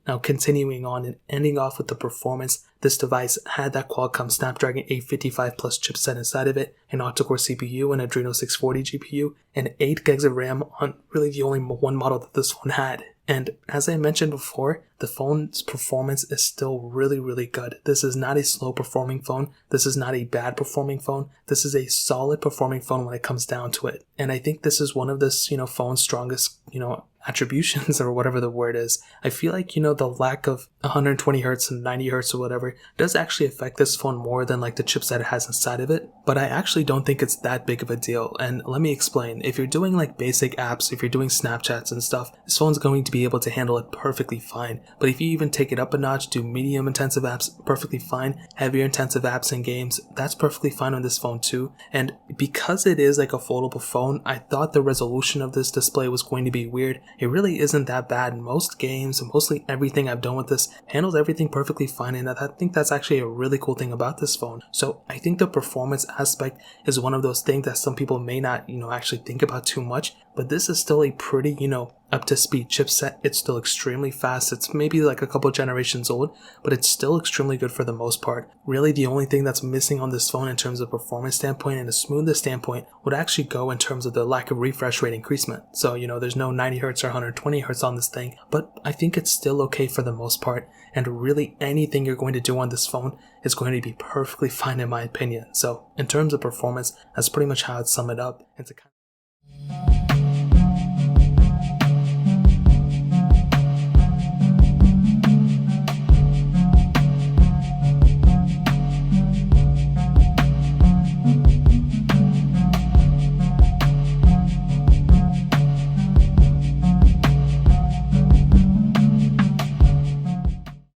Now continuing on and ending off with the performance, this device had that Qualcomm Snapdragon 855 Plus chipset inside of it, an octa-core CPU, an Adreno 640 GPU, and 8 gigs of RAM on really the only one model that this phone had. And as I mentioned before, the phone's performance is still really good. This is not a slow performing phone. This is not a bad performing phone. This is a solid performing phone when it comes down to it. And I think this is one of this, phone's strongest, attributions or whatever the word is. I feel like, the lack of 120 hertz and 90 hertz or whatever does actually affect this phone more than like the chipset it has inside of it. But I actually don't think it's that big of a deal. And let me explain. If you're doing like basic apps, if you're doing Snapchats and stuff, this phone's going to be able to handle it perfectly fine. But if you even take it up a notch, do medium intensive apps, perfectly fine. Heavier intensive apps and games, that's perfectly fine on this phone too. And because it is like a foldable phone, I thought the resolution of this display was going to be weird. It really isn't that bad. Most games and mostly everything I've done with this handles everything perfectly fine, and I think that's actually a really cool thing about this phone. So I think the performance aspect is one of those things that some people may not, actually think about too much, but this is still a pretty, up to speed chipset. It's still extremely fast. It's maybe like a couple generations old, but it's still extremely good for the most part. Really the only thing that's missing on this phone in terms of performance standpoint and a smoothness standpoint would actually go in terms of the lack of refresh rate increasement. So, there's no 90 hertz or 120 hertz on this thing, but I think it's still okay for the most part. And really anything you're going to do on this phone is going to be perfectly fine in my opinion. So in terms of performance, that's pretty much how I'd sum it up. It's a